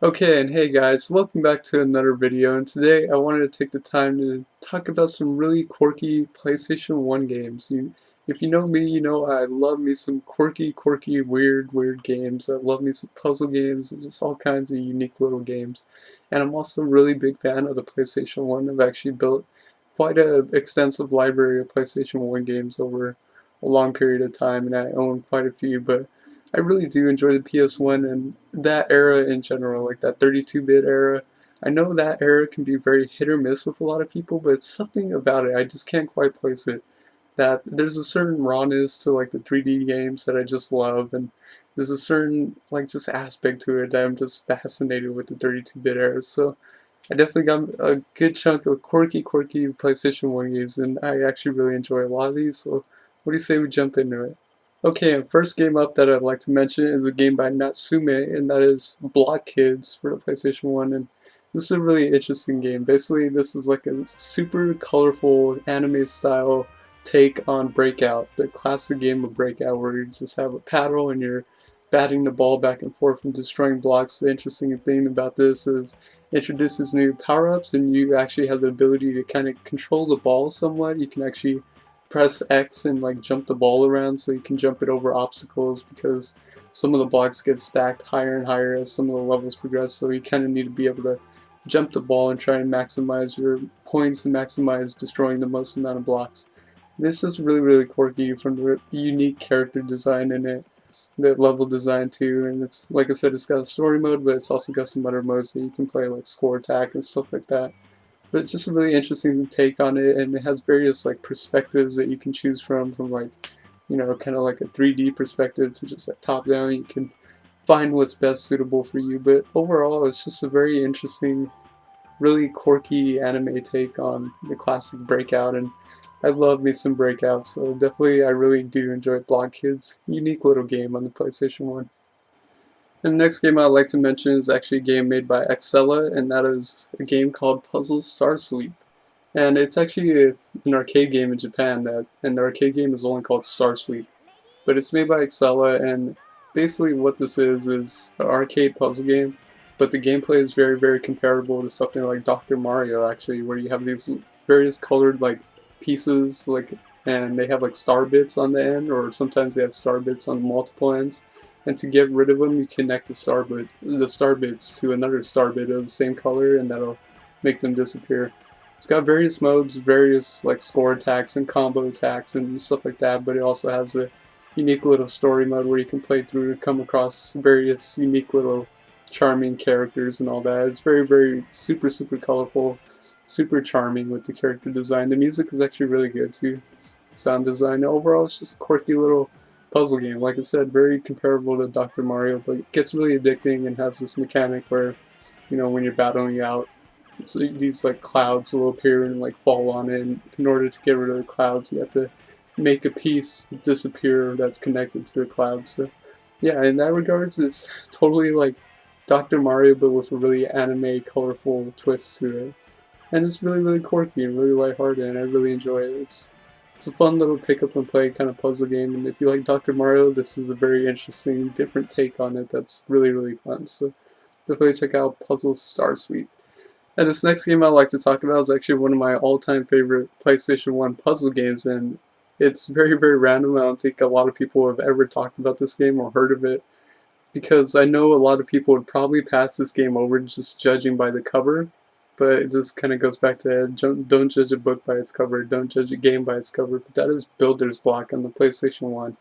Okay, and hey guys, welcome back to another video, and today I wanted to take the time to talk about some really quirky PlayStation 1 games. If you know me, you know I love me some quirky, weird games. I love me some puzzle games and just all kinds of unique little games. And I'm also a really big fan of the PlayStation 1. I've actually built quite an extensive library of PlayStation 1 games over a long period of time, and I own quite a few, but I really do enjoy the PS1 and that era in general, like that 32-bit era. I know that era can be very hit or miss with a lot of people, but it's something about it. I just can't quite place it. That there's a certain rawness to like the 3D games that I just love, and there's a certain like just aspect to it that I'm just fascinated with the 32-bit era. So I definitely got a good chunk of quirky PlayStation 1 games, and I actually really enjoy a lot of these. So what do you say we jump into it? Okay, and first game up that I'd like to mention is a game by Natsume, and that is Block Kids for the PlayStation 1. And this is a really interesting game. Basically, this is like a super colorful anime style take on Breakout, the classic game of Breakout, where you just have a paddle and you're batting the ball back and forth and destroying blocks. The interesting thing about this is it introduces new power-ups, and you actually have the ability to kind of control the ball somewhat. You can actually press X and like jump the ball around so you can jump it over obstacles, because some of the blocks get stacked higher and higher as some of the levels progress, so you kind of need to be able to jump the ball and try and maximize your points and maximize destroying the most amount of blocks. And it's just really quirky from the unique character design in it, the level design too, and it's like I said, it's got a story mode, but it's also got some other modes that you can play like score attack and stuff like that. But it's just a really interesting take on it, and it has various like perspectives that you can choose from like, kind of like a 3D perspective to just like top down. You can find what's best suitable for you, but overall it's just a very interesting, really quirky anime take on the classic Breakout, and I love me some Breakout, so definitely I really do enjoy Block Kids. Unique little game on the PlayStation 1. And the next game I'd like to mention is actually a game made by Excella, and that is a game called Puzzle Star Sweep. And it's actually an arcade game in Japan, and the arcade game is only called Star Sweep. But it's made by Excella, and basically what this is an arcade puzzle game, but the gameplay is very comparable to something like Dr. Mario, actually, where you have these various colored like pieces, like, and they have like star bits on the end, or sometimes they have star bits on multiple ends. And to get rid of them, you connect the star bits to another star bit of the same color, and that'll make them disappear. It's got various modes, various like score attacks and combo attacks and stuff like that, but it also has a unique little story mode where you can play through and come across various unique little charming characters and all that. It's very super colorful, super charming with the character design. The music is actually really good too. Sound design. Overall, it's just a quirky little puzzle game. Like I said, very comparable to Dr. Mario, but it gets really addicting and has this mechanic where, when you're battling out, so these like clouds will appear and like fall on it. And in order to get rid of the clouds, you have to make a piece disappear that's connected to the cloud. So yeah, in that regards, it's totally like Dr. Mario, but with a really anime, colorful twist to it. And it's really quirky and really lighthearted, and I really enjoy it. It's a fun little pick up and play kind of puzzle game, and if you like Dr. Mario, this is a very interesting, different take on it that's really fun. So definitely check out Puzzle Star Suite. And this next game I'd like to talk about is actually one of my all-time favorite PlayStation 1 puzzle games, and it's very random. I don't think a lot of people have ever talked about this game or heard of it, because I know a lot of people would probably pass this game over just judging by the cover, but it just kind of goes back to don't judge a book by its cover, don't judge a game by its cover, but that is Builder's Block on the PlayStation 1.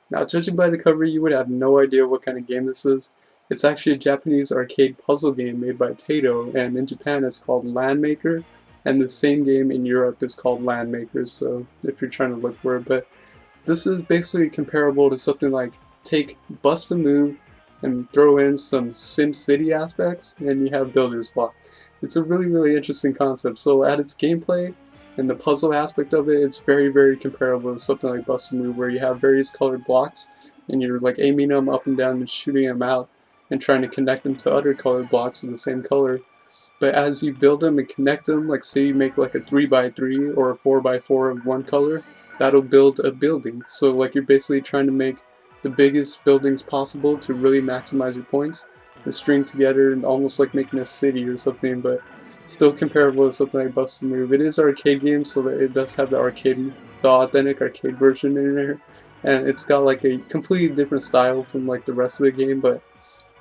Now, judging by the cover, you would have no idea what kind of game this is. It's actually a Japanese arcade puzzle game made by Taito, and in Japan it's called Landmaker, and the same game in Europe is called Landmaker, so if you're trying to look for it. But this is basically comparable to something like take Bust a Move and throw in some SimCity aspects, and you have Builder's Block. It's a really interesting concept. So at its gameplay and the puzzle aspect of it, it's very comparable to something like Bust a Move, where you have various colored blocks, and you're like aiming them up and down and shooting them out, and trying to connect them to other colored blocks of the same color. But as you build them and connect them, like say you make like a 3x3 or a 4x4 of one color, that'll build a building. So like you're basically trying to make the biggest buildings possible to really maximize your points. string together and almost like making a city or something, but still comparable to something like Bust a Move. It is an arcade game, so that it does have the authentic arcade version in there, and it's got like a completely different style from like the rest of the game, but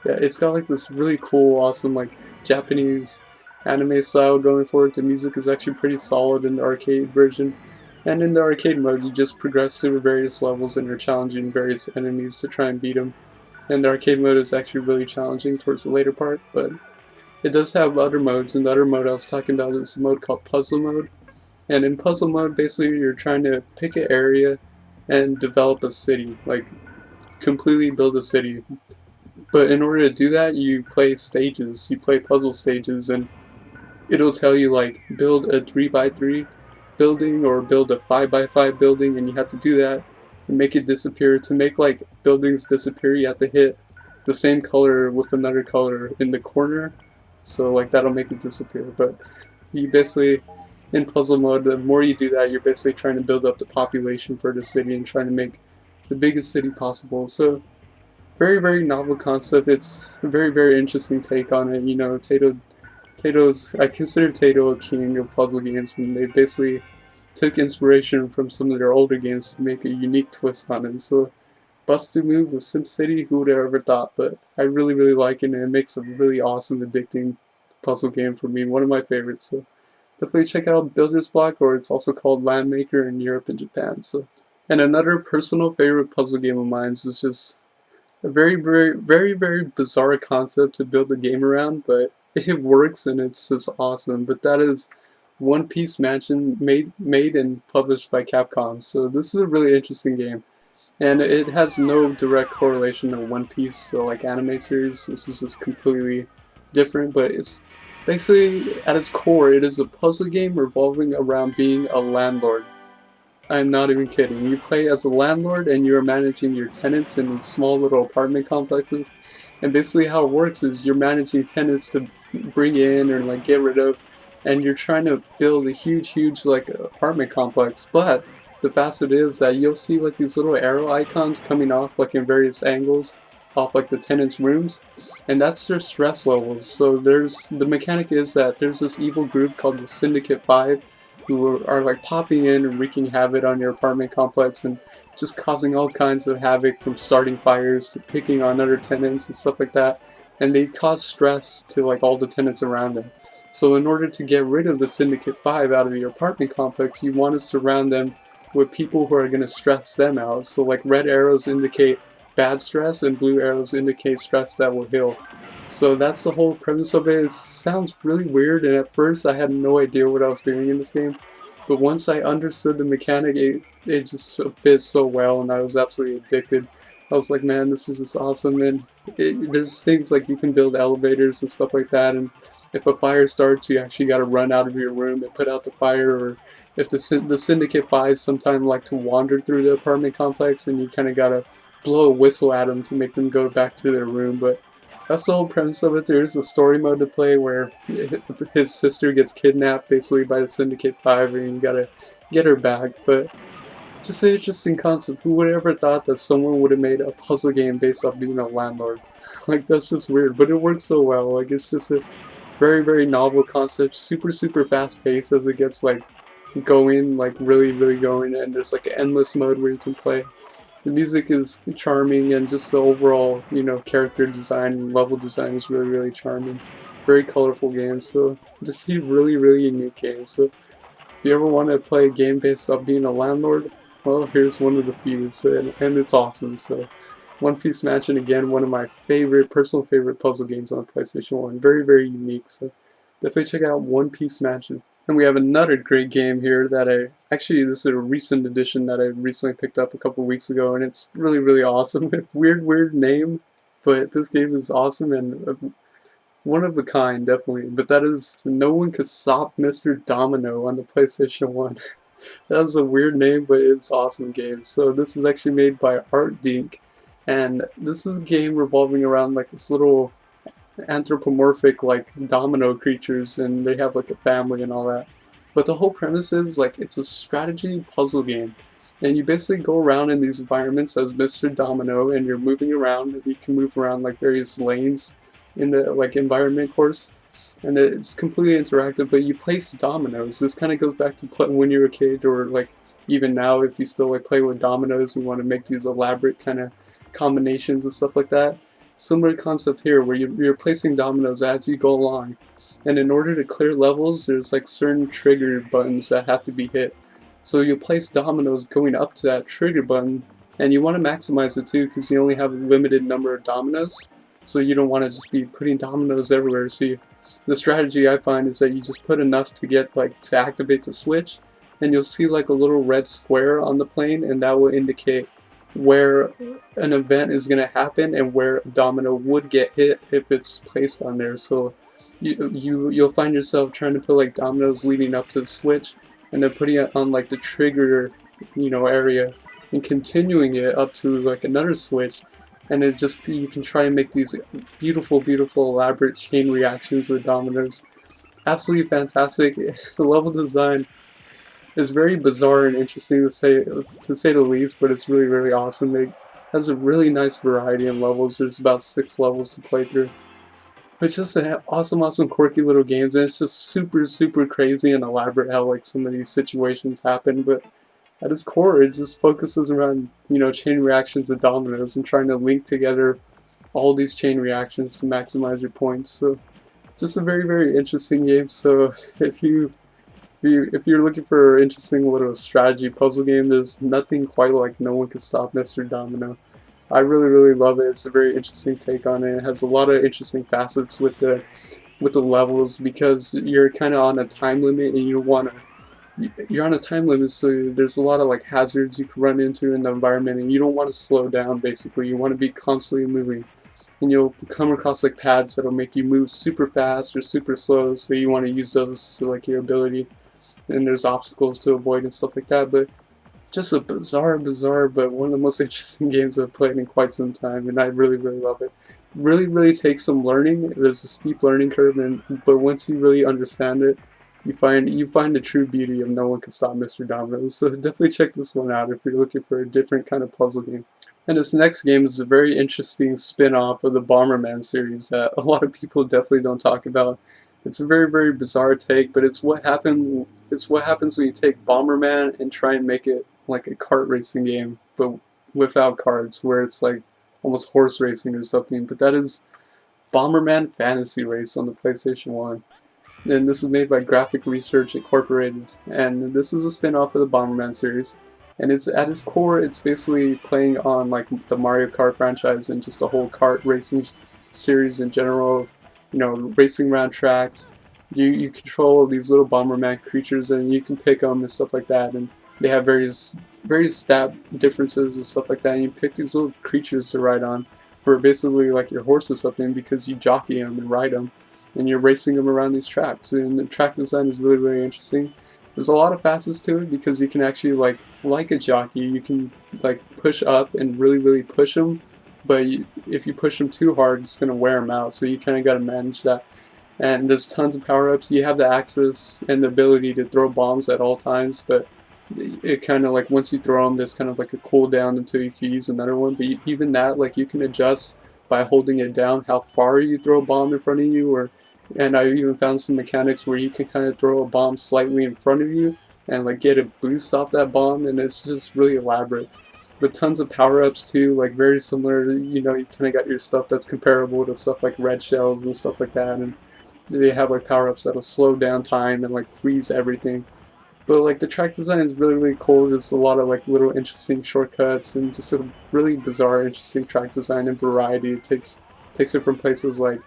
yeah, it's got like this really cool, awesome like Japanese anime style going for it. The music is actually pretty solid in the arcade version. And in the arcade mode, you just progress through various levels and you're challenging various enemies to try and beat them. And the arcade mode is actually really challenging towards the later part, but it does have other modes. And the other mode I was talking about is a mode called Puzzle Mode. And in Puzzle Mode, basically you're trying to pick an area and develop a city, like completely build a city. But in order to do that, you play stages, you play puzzle stages, and it'll tell you like build a 3x3 building or build a 5x5 building, and you have to do that and make it disappear. To make like buildings disappear, you have to hit the same color with another color in the corner, so like that'll make it disappear. But you basically, in puzzle mode, the more you do that, you're basically trying to build up the population for the city and trying to make the biggest city possible. So very, very novel concept. It's a very, very interesting take on it. You know, I consider Taito a king of puzzle games, and they basically took inspiration from some of their older games to make a unique twist on it. So, Bust a Move with SimCity, who would have ever thought? But I really, really like it, and it makes a really awesome, addicting puzzle game for me. One of my favorites. So, definitely check out Builder's Block, or it's also called Landmaker in Europe and Japan. So, and another personal favorite puzzle game of mine is just a very, very, very, very bizarre concept to build a game around, but it works and it's just awesome. But that is One Piece Mansion, made and published by Capcom. So this is a really interesting game, and it has no direct correlation to One Piece, so like anime series. This is just completely different, but it's basically at its core, it is a puzzle game revolving around being a landlord. I'm not even kidding. You play as a landlord and you're managing your tenants in these small little apartment complexes. And basically how it works is you're managing tenants to bring in or like get rid of, and you're trying to build a huge, huge like apartment complex. But the facet is that you'll see like these little arrow icons coming off like in various angles off like the tenants' rooms, and that's their stress levels. So the mechanic is that there's this evil group called the Syndicate 5 who are like popping in and wreaking havoc on your apartment complex and just causing all kinds of havoc, from starting fires to picking on other tenants and stuff like that. And they cause stress to like all the tenants around them. So in order to get rid of the Syndicate 5 out of your apartment complex, you want to surround them with people who are going to stress them out. So like red arrows indicate bad stress and blue arrows indicate stress that will heal. So that's the whole premise of it. It sounds really weird, and at first I had no idea what I was doing in this game. But once I understood the mechanic, it just fits so well, and I was absolutely addicted. I was like, man, this is just awesome. And there's things like you can build elevators and stuff like that, and if a fire starts, you actually got to run out of your room and put out the fire. Or if the Syndicate 5 sometimes like to wander through the apartment complex, and you kind of got to blow a whistle at them to make them go back to their room. But that's the whole premise of it. There's a story mode to play where his sister gets kidnapped basically by the Syndicate 5, and you gotta get her back. But just an interesting concept. Who would have ever thought that someone would have made a puzzle game based off being a landlord? Like, that's just weird, but it works so well. Like, it's just a very, very novel concept. Super, super fast paced as it gets like going, like really, really going, and there's like an endless mode where you can play. The music is charming, and just the overall, you know, character design and level design is really, really charming. Very colorful game, so just a really, really unique game. So if you ever want to play a game based off being a landlord, well, here's one of the few, and it's awesome. So One Piece Mansion, again, one of my personal favorite puzzle games on PlayStation 1. Very, very unique, so definitely check out One Piece Mansion. And we have another great game here that actually, this is a recent edition that I recently picked up a couple weeks ago, and it's really, really awesome. Weird, weird name, but this game is awesome and one of a kind, definitely. But that is No One Could Stop Mr. Domino on the PlayStation 1. That was a weird name, but it's an awesome game. So this is actually made by Art Dink, and this is a game revolving around like this little anthropomorphic like domino creatures, and they have like a family and all that. But the whole premise is like it's a strategy puzzle game, and you basically go around in these environments as Mr. Domino, and you're moving around, and you can move around like various lanes in the like environment course, and it's completely interactive. But you place dominoes. This kind of goes back to when you were a kid, or like even now, if you still like play with dominoes and want to make these elaborate kind of combinations and stuff like that. Similar concept here, where you're placing dominoes as you go along, and in order to clear levels, there's like certain trigger buttons that have to be hit. So you place dominoes going up to that trigger button, and you want to maximize it too, because you only have a limited number of dominoes. So you don't want to just be putting dominoes everywhere. So the strategy I find is that you just put enough to get like to activate the switch, and you'll see like a little red square on the plane, and that will indicate where an event is going to happen and where a domino would get hit if it's placed on there. So you'll find yourself trying to put like dominoes leading up to the switch, and then putting it on like the trigger, area, and continuing it up to like another switch, and it just, you can try and make these beautiful, beautiful, elaborate chain reactions with dominoes. Absolutely fantastic. The level design is very bizarre and interesting to say the least, but it's really, really awesome. It has a really nice variety in levels. There's about 6 levels to play through. It's just awesome, awesome, quirky little games, and it's just super, super crazy and elaborate how like some of these situations happen. But at its core, it just focuses around chain reactions of dominoes and trying to link together all these chain reactions to maximize your points. So just a very, very interesting game. So if you're looking for an interesting little strategy puzzle game, there's nothing quite like No One Can Stop Mr. Domino. I really, really love it. It's a very interesting take on it. It has a lot of interesting facets with the levels, because you're kind of on a time limit, and you're on a time limit, so there's a lot of like hazards you can run into in the environment, and you don't want to slow down. Basically, you want to be constantly moving, and you'll come across like pads that'll make you move super fast or super slow, so you want to use those to like your ability. And there's obstacles to avoid and stuff like that. But just a bizarre, but one of the most interesting games I've played in quite some time, and I really, really love it. Really, really takes some learning. There's a steep learning curve, but once you really understand it, you find the true beauty of No One Can Stop Mr. Domino. So definitely check this one out if you're looking for a different kind of puzzle game. And this next game is a very interesting spin-off of the Bomberman series that a lot of people definitely don't talk about. It's a very, very bizarre take, but it's what happens when you take Bomberman and try and make it like a kart racing game, but without cards, where it's like almost horse racing or something. But that is Bomberman Fantasy Race on the PlayStation 1. And this is made by Graphic Research Incorporated, and this is a spin-off of the Bomberman series. And it's at its core, it's basically playing on like the Mario Kart franchise and just a whole kart racing series in general of, racing around tracks. You control these little Bomberman creatures, and you can pick them and stuff like that. And they have various stat differences and stuff like that. And you pick these little creatures to ride on, who are basically like your horse or something, because you jockey them and ride them, and you're racing them around these tracks. And the track design is really, really interesting. There's a lot of facets to it, because you can actually like a jockey, you can like push up and really, really push them. But if you push them too hard, it's gonna wear them out. So you kind of got to manage that. And there's tons of power-ups. You have the access and the ability to throw bombs at all times, but it kind of like, once you throw them, there's kind of like a cooldown until you can use another one. But even that, like, you can adjust by holding it down how far you throw a bomb in front of you, and I even found some mechanics where you can kind of throw a bomb slightly in front of you and like get a boost off that bomb, and it's just really elaborate. With tons of power-ups too, like very similar, you kind of got your stuff that's comparable to stuff like red shells and stuff like that, and they have like power-ups that'll slow down time and like freeze everything. But like the track design is really, really cool. There's a lot of like little interesting shortcuts and just a really bizarre, interesting track design and variety. It takes it from places like,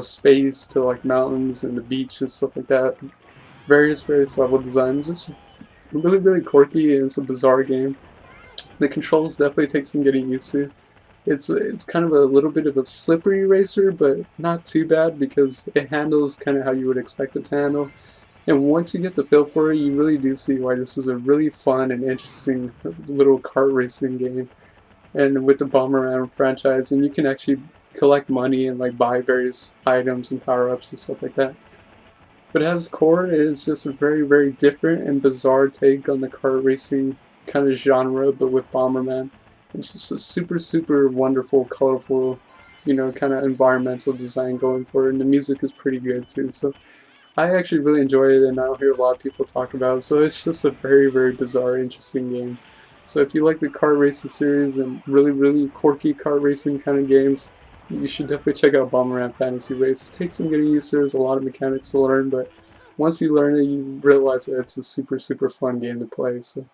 space to like mountains and the beach and stuff like that. Various level design. Just really, really quirky, and it's a bizarre game. The controls definitely take some getting used to. It's kind of a little bit of a slippery racer, but not too bad, because it handles kind of how you would expect it to handle. And once you get the feel for it, you really do see why this is a really fun and interesting little kart racing game. And with the Bomberman franchise, and you can actually collect money and like buy various items and power-ups and stuff like that. But at its core, it is just a very, very different and bizarre take on the kart racing kind of genre, but with Bomberman. It's just a super, super wonderful, colorful you know, kind of environmental design going for it, and the music is pretty good too. So I actually really enjoy it, and I don't hear a lot of people talk about it. So it's just a very, very bizarre, interesting game. So if you like the kart racing series and really, really quirky kart racing kind of games, you should definitely check out Bomberman Fantasy Race. It takes some getting used to. There's a lot of mechanics to learn, but once you learn it, you realize that it's a super, super fun game to play. So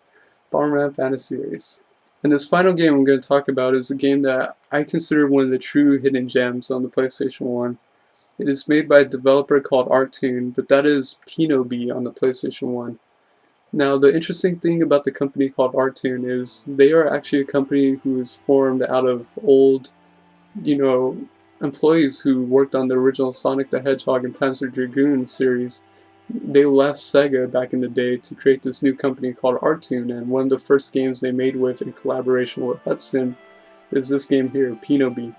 Bomberman Fantasy Race. And this final game I'm going to talk about is a game that I consider one of the true hidden gems on the PlayStation 1. It is made by a developer called Artoon, but that is Pinobee on the PlayStation 1. Now, the interesting thing about the company called Artoon is they are actually a company who is formed out of old, you know, employees who worked on the original Sonic the Hedgehog and Panzer Dragoon series. They left Sega back in the day to create this new company called Artoon, and one of the first games they made with in collaboration with Hudson is this game here, Pinobee.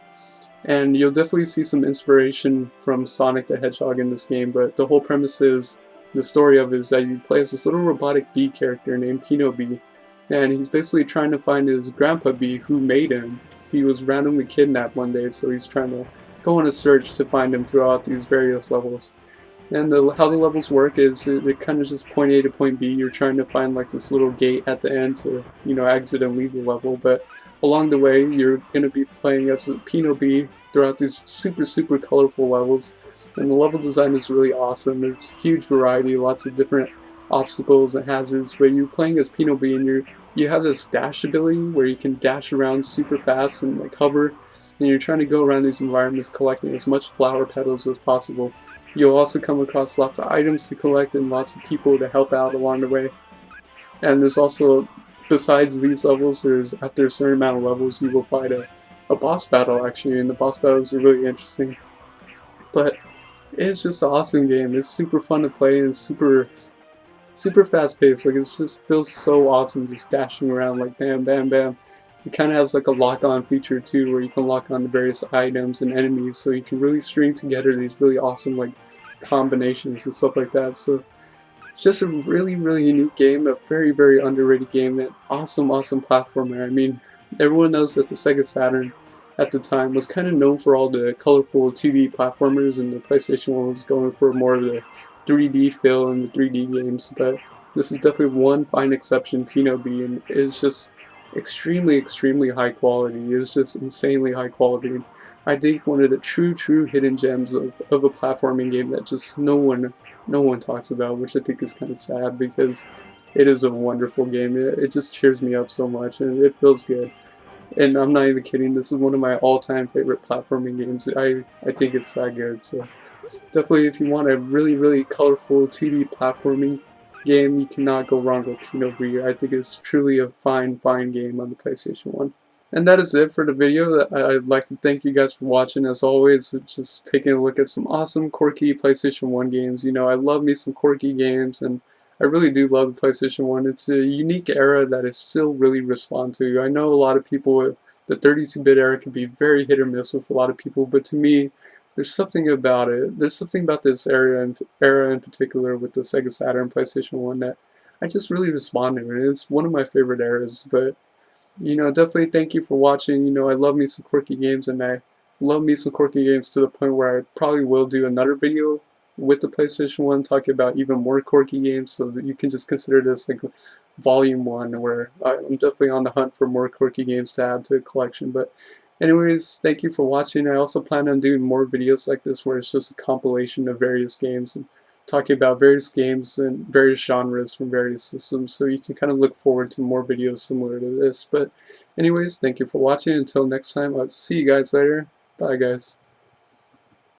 And you'll definitely see some inspiration from Sonic the Hedgehog in this game, but the whole premise is, the story of it is that you play as this little robotic bee character named Pinobee, and he's basically trying to find his grandpa bee who made him. He was randomly kidnapped one day, so he's trying to go on a search to find him throughout these various levels. And how the levels work is it kind of just point A to point B. You're trying to find like this little gate at the end to, you know, exit and leave the level, but along the way you're going to be playing as a Pinobee throughout these super, super colorful levels. And the level design is really awesome. There's huge variety, lots of different obstacles and hazards, but you're playing as Pinobee and you have this dash ability where you can dash around super fast and like hover, and you're trying to go around these environments collecting as much flower petals as possible. You'll also come across lots of items to collect and lots of people to help out along the way. And there's also, besides these levels, there's after a certain amount of levels you will fight a boss battle actually, and the boss battles are really interesting. But it's just an awesome game. It's super fun to play and super super fast paced. Like it just feels so awesome just dashing around like bam bam bam. It kind of has like a lock on feature too where you can lock on the various items and enemies, so you can really string together these really awesome like combinations and stuff like that. So just a really, really unique game, a very, very underrated game, and awesome, awesome platformer. I mean, everyone knows that the Sega Saturn at the time was kind of known for all the colorful 2D platformers, and the PlayStation 1 was going for more of the 3D feel and the 3D games, but this is definitely one fine exception, Pinobee, and it's just extremely, extremely high quality. It's just insanely high quality. I think one of the true, true hidden gems of a platforming game that just no one talks about, which I think is kind of sad because it is a wonderful game. It just cheers me up so much and it feels good. And I'm not even kidding, this is one of my all-time favorite platforming games. I think it's that good. So definitely if you want a really, really colorful 2D platforming game, you cannot go wrong with Pinobee. I think it's truly a fine, fine game on the PlayStation 1. And that is it for the video. I'd like to thank you guys for watching. As always, just taking a look at some awesome quirky PlayStation 1 games. You know, I love me some quirky games, and I really do love the PlayStation 1. It's a unique era that I still really respond to. I know a lot of people, the 32-bit era can be very hit or miss with a lot of people, but to me, there's something about it. There's something about this era in particular with the Sega Saturn PlayStation 1 that I just really respond to. And it's one of my favorite eras, but you know, definitely thank you for watching. You know, I love me some quirky games, and I love me some quirky games to the point where I probably will do another video with the PlayStation 1 talking about even more quirky games, so that you can just consider this like volume 1, where I'm definitely on the hunt for more quirky games to add to the collection. But anyways, thank you for watching. I also plan on doing more videos like this where it's just a compilation of various games and talking about various games and various genres from various systems, so you can kind of look forward to more videos similar to this. But anyways, thank you for watching. Until next time, I'll see you guys later. Bye guys.